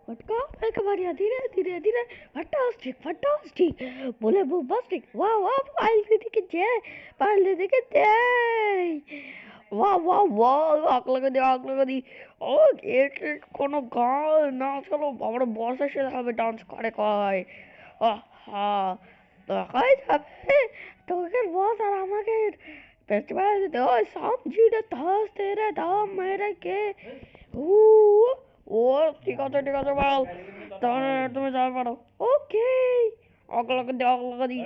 फटका फेंक मारिया धीरे धीरे धीरे फटास्टिक बोले बुम्बास्टिक वाह वाह पाइल दीदी के जय वाह वाह वाह आग लगा दी ও কোনো গান না চলো আমার বস এসে দেখাবে ডান্স করে কয় আহা দেখাই যাবে তোকে বস আর আমাকে ফেস্টিভ্যাল দিতে ওই সমঝি রে ধস তেরে দাম মেরে কে ও ও ঠিক আছে বল তাহলে তুমি যাবে পারো ওকে আগ লাগা দি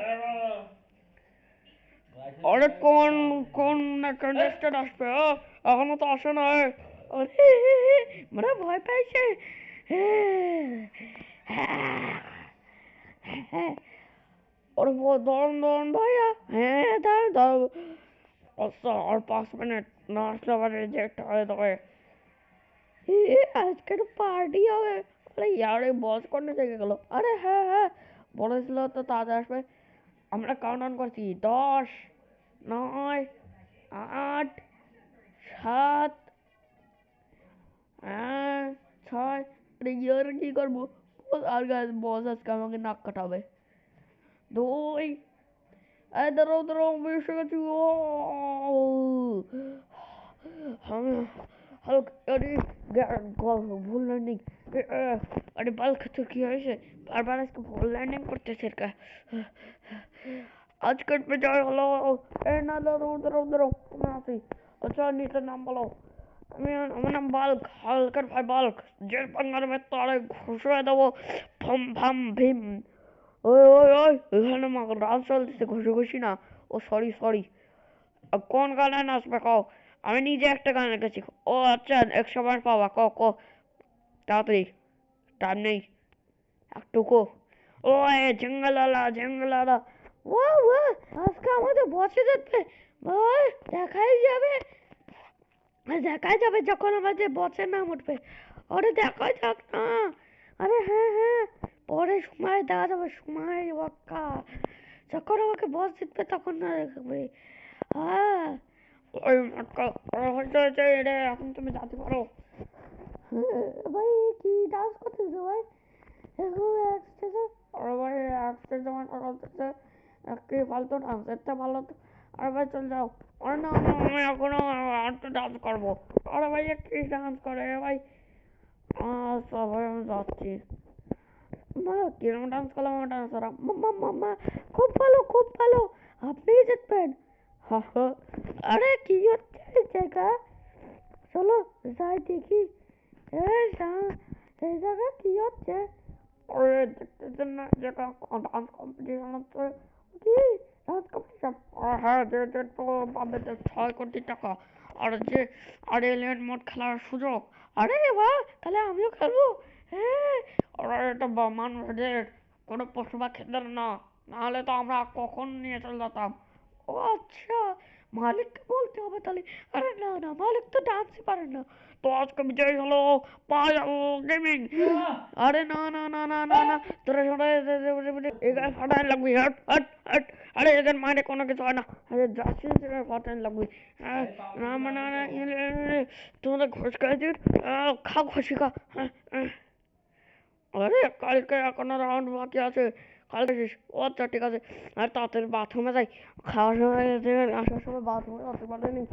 আরে কোন কন্টেস্টেন্ট আসবে এখনো তো আসে না আরে মানে ভয় পাইছে और वो दौड़ भैया दार और 5 मिनट नाश्ता वाले रिजेक्ट হয়ে যাবে আজকে তো পার্টি হবে আরে यार এই বস কোন থেকে গেল আরে হ্যাঁ বলেছিল তো তাড়াতাড়ি আসবে আমরা কাউন্টডাউন করছি 10 9 8 7 6 আরে ইয়ার কি করবো আর বস আজকে আমাকে নাক কাটাবে 2 দাঁড়াও আমি এসে গেছি হ্যালো আরে ভুল ল্যান্ডিং আরে বাল্ক তো কি হয়েছে বারবার আজকে ভুল ল্যান্ডিং করতেছে এরকা আজকে पे যাও হলো না দাঁড়াও আমি আছি আচ্ছা নিচে নাম বলো আমার নাম বাল্ক হালকার ভাই বাল্ক যে পাঙ্গার মে তারে ঘুষিয়ে দেবো ভাম ভীম ওই এখানে ডান্স চলতেছে ঘুষি না ও সরি কোন গানে নাচবে কও আমি নিজে একটা গান লিখেছি ও আচ্ছা 100 বার পাবা ক তাড়াতাড়ি টাইম নেই একটুকু ও জঙ্গলালা ওয়াও আজকে আমাদের বসে যাবে ভাই দেখাই যাবে যখন আমাদের বসের নাম উঠবে আরে দেখাই যাক না আরে হ্যাঁ পরে সময় দেখা যাবে সময় ওয়াক্কা যখন আমাকে বস জিতবে তখন না দেখবে ওই হচ্ছে রে এখন তুমি যাতে পারো ভাই কি ডান্স করতেছো ভাই আরে ভাই একসাথে আমার করতেছে একটি ফালতু ডান্স একটা ভালো আরে ভাই চল যাও আরে না আমি এখনো আরেকটা ডান্স করবো আরে ভাই কি ডান্স করে ভাই আচ্ছা ভাই আমি যাচ্ছি মা কিরম ডান্স করলাম আমার ডান্সাররা মাম্মা খুব ভালো আপনিই জিতবেন আরে কি হচ্ছে এই জায়গা চলো যাই দেখি এই জায়গা কি হচ্ছে আরে দেখতেছেন না জায়গা ডান্স কম্পিটিশন হচ্ছে কি ডান্স কম্পিটিশন হ্যাঁ যে তো পাবে 6 কোটি টাকা আর এলিয়েন মোড খেলার সুযোগ আরে বাহ তাহলে আমিও খেলবো হ্যাঁ আরে এটা মানুষদের কোনো পশু পাখিদের না নাহলে তো আমরা কখন নিয়ে চলে যেতাম ও আচ্ছা মালিককে বলতে হবে তাহলে আরে না মালিক তো ডান্সই পারে না তো আজকে বিজয়ী হলো গেমিং আরে না তোরা সবাই এখানে ফাটাই লাগবি হাট আরে এখানে মারে কোনো কিছু হয় না আরে যাচ্ছিস ফাটাই লাগবি না তোমাদের ঘুষ খাইছিস খা খুশি খা আরে কালকে এখনো রাউন্ড বাকি আছে কালকে শেষ ও আচ্ছা ঠিক আছে আর তাড়াতাড়ি বাথরুমে যাই খাওয়ার সময় আসার সময় বাথরুমে যেতে পারিনি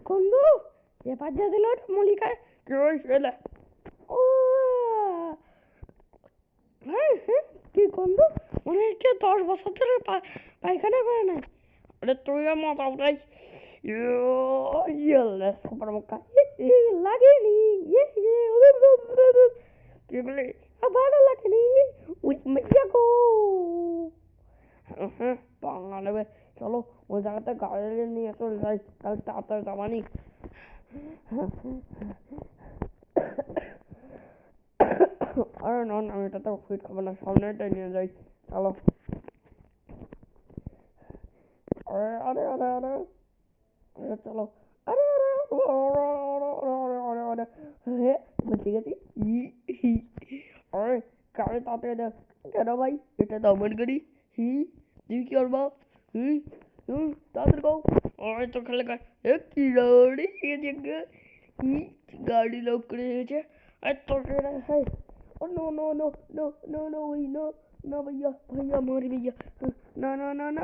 বন্ধু এবার যা দিল মলিকায় কি হয়েছে ও কি বন্ধু মনে হচ্ছে 10 বছর ধরে পায়খানা করে নাই আরে তুই মত আমরাই ইয়াল্লা সুপার মক্কা লাগেনি কি বলে ভালো লাগেনি উই মেয়া গো পাঙ্গা নেবে চলো ওই জায়গাতে গাড়ি নিয়ে চলে যাই তাহলে তাড়াতাড়ি যাবানি আরে না আমি এটাতে ফিট খাবো না সামনেটাই নিয়ে যাই চলো আরে চলো আরে ঠিক আছে আরে গাড়ি তাড়াতাড়ি দেখ কেন ভাই এটা তো আমার গাড়ি তুই কি করবো তাড়াতাড়ি কও ওই তো খেলে কি গাড়ি ये जगह गाड़ी लग रही है तो है oh no no no no no no वही नो ना भैया भैया मारी भैया ना ना ना ना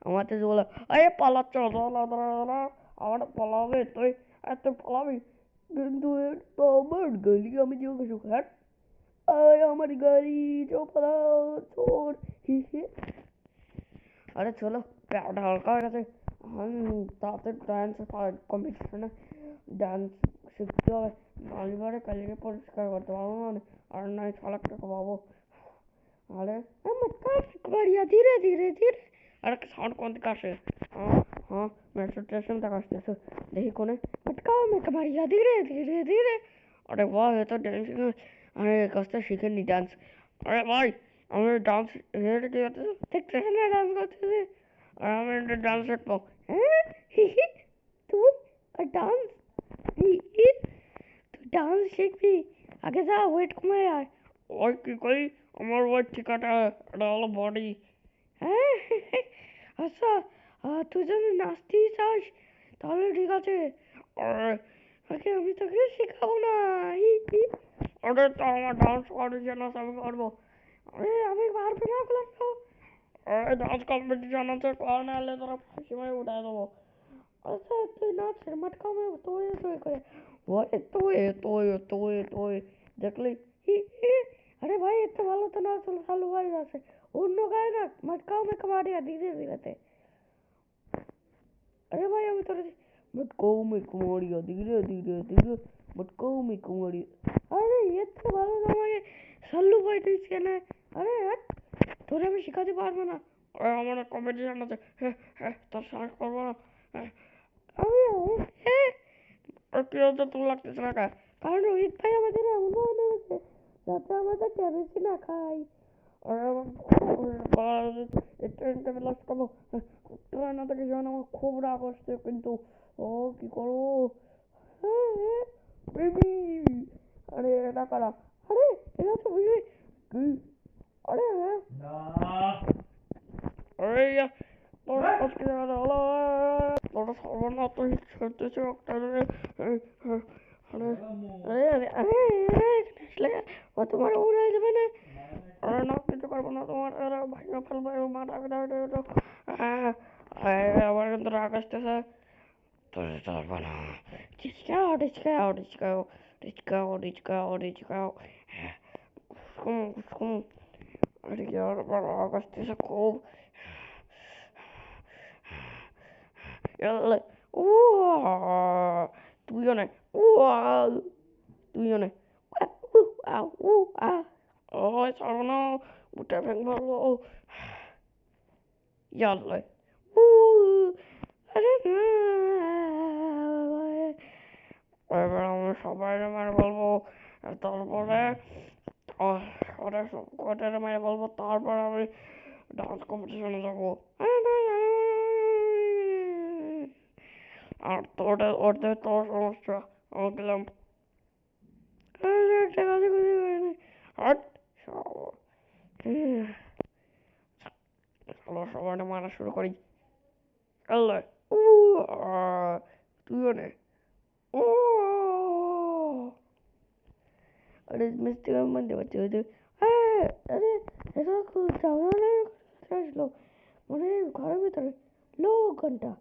আমাকে বলে আরে পালাচ্ছ দাঁড়া দাঁড়া দাঁড়া আমার পালাবে তুই এত পালাবি কিন্তু তো আমার গাড়ি আমি জিজ্ঞেস হ্যাঁ আয় আমার গাড়ি চো পালাও চোর হি হি अरे चलो प्यार हल्का हो गया हम ताते डांस कॉम्पिटिशन डांस শিখতে হবে নালিবারে কালিকে পরিষ্কার করতে পারবো না আর নয় ছলাকটা পাবো আরে আমার কাজ বাড়িয়া ধীরে ধীরে ধীরে আরে সাউন্ড কোন দিকে আসে हाँ मेट्रो स्टेशन तक আসতেছে দেখি কোনে मटका में कमारिया धीरे धीरे धीरे अरे वाह ये तो डांसिंग अरे कष्ट শিখেনি ডান্স अरे भाई আমি ডান্স রেডি কি করতেছি দেখতেছ না ডান্স করতেছি আর আমি একটা ডান্স শিখবো হ্যাঁ তুই ডান্স তুই ডান্স শিখবি আগে যা ওয়েট কমে আয় ওই কি করি আমার ওয়েট ঠিক আছে এটা হলো বডি হ্যাঁ আচ্ছা তুই যদি নাচতেই চাস তাহলে ঠিক আছে আরে আমি তোকে শেখাবো না আরে তো আমার ডান্স কম্পিটিশন আছে আমি করবো अरे আমি পারবো না করবো আরে ডান্স কম্পিটিশন আছে কর না হলে তোরা ফাঁসি মারে উঠায় দেবো আচ্ছা তুই নাচ মটকা মে তোই তোই করে ওরে তোই তোই তোই তোই দেখলি আরে ভাই এত ভালো তো নাচ চালু হয়ে গেছে অন্য গায়ে না মটকাও মে কমারিয়া ধীরে ধীরে अरे भाई আমি তোর মটকাও মে কমারিয়া ধীরে ধীরে ধীরে মটকাও মে কমারিয়া আরে এত ভালো আমাকে চালু ভাই তুই কেন আরে তোরে আমি শেখাতে পারবো না আমার কম্পিটিশন আছে তোর সাহস করবো না আমি আর কি হচ্ছে তোর লাগতেছে না কারণ রোহিত ভাই আমাদের এমন মনে হচ্ছে যাতে আমাদের কেমিস্ট্রি না খাই আর ট্রেনটাকে লস করবো ট্রেন থেকে যেন আমার খুব রাগ আসছে কিন্তু ও কি করবো বেবি আরে এটা কারা আরে এটা তো বুঝবি কি अरे है अरे यार তোর আজকে হলো তোর সর্বনা তুই ছুটতেছে আরে আরে আরে আরে ও তোমার উড়াই দেবে না আরে না কিছু করবো না তোমার আরে ভাঙা ফেলবো মাথা আবার কিন্তু রাগ আসতেছে তোর পারবো না ডিসকাও ডিসকাও ডিসকাও ডিসকাও ডিসকাও ডিসকাও अरे यार बड़ा आगस्ती से खूब यार তুইও নে তুইও নে ওই ছাড়ো না উঠে ভেঙে মারবো ইয়াল্লা আরে না এবার আমি সবাই মেরে বলবো তারপরে ওরা কটার মেরে বলবো তারপর আমি ডান্স কম্পিটিশনে যাবো আর তোটা ওদের তোর সমস্যা আমি গেলাম একটা কাজে খুঁজে করিনি হট চলো সবাই মারা শুরু করি আল্লাহ তুইও নে अरे मिस्टी में मन देते होते अरे ऐसा कुछ ঝামেলা আসলো মানে ঘরের ভিতরে লো ঘন্টা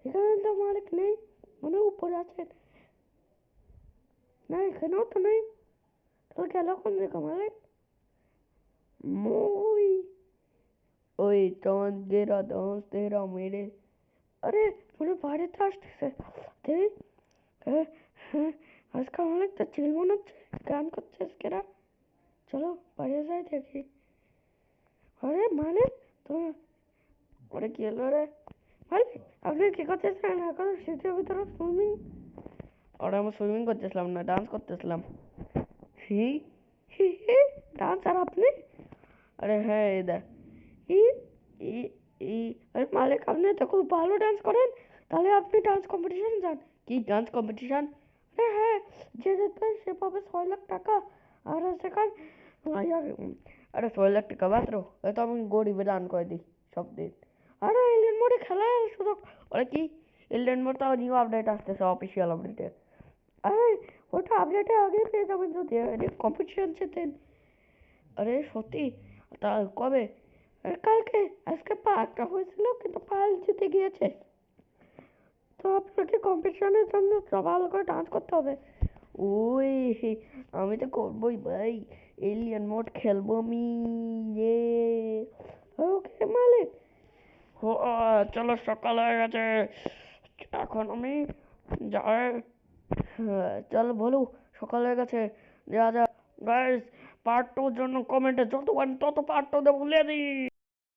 এখানে তো মালিক নেই মানে উপরে আছেন না এখানেও তো নেই তাহলে গেল কোন দিকে মালিক মই ওই ডান্স তেরা মেরে আরে মনে বাড়িতে আসতেছে দেখ আজকাল মালিক তো চিল মনে হচ্ছে গান করছে আজকেরা চলো বাইরে যাই দেখি আরে মালিক তোমার ওরে কি হলো রে মালিক আপনি কি করতেছিলেন এখন শীতের ভিতরে সুইমিং ওরা আমি সুইমিং করতেছিলাম না ডান্স করতেছিলাম হি হি হি ডান্স আর আপনি আরে হ্যাঁ এই দেখ ই ই ই আরে মালিক আপনি তো খুব ভালো ডান্স করেন তাহলে আপনি ডান্স কম্পিটিশন যান কি ডান্স কম্পিটিশন আরে হ্যাঁ যে জিতবে সে পাবে 6 লাখ টাকা আর সেখান আরে 6 লাখ টাকা মাত্র তো আমি গরিবে দান করে দিই সব দিন আরে এলিয়েন মোডে খেলার সুযোগ। আরে কি এলিয়েন মোড তো নিউ আপডেট আসতেছে, অফিসিয়াল আপডেটে। আরে ওটা আপডেটে আগে পেয়ে যাবেন যদি কম্পিটিশন জেতেন। আরে সত্যি? তা কবে? আরে কালকে। আজকে একটা হয়েছিল কিন্তু পাল জিতে গিয়েছে। তো আপনাকে কম্পিটিশনের জন্য ভালো করে ডান্স করতে হবে। ওই আমি তো করবোই ভাই, এলিয়েন মোড খেলবো আমি। ইয়ে ওকে মালিক। চলো সকাল হয়ে গেছে, এখন আমি যাই। চল বলু, সকাল হয়ে গেছে, যা যা। গাইস, পার্ট টুর জন্য কমেন্টে যত পারেন তত পার্ট টু দেবো, বলে দিই।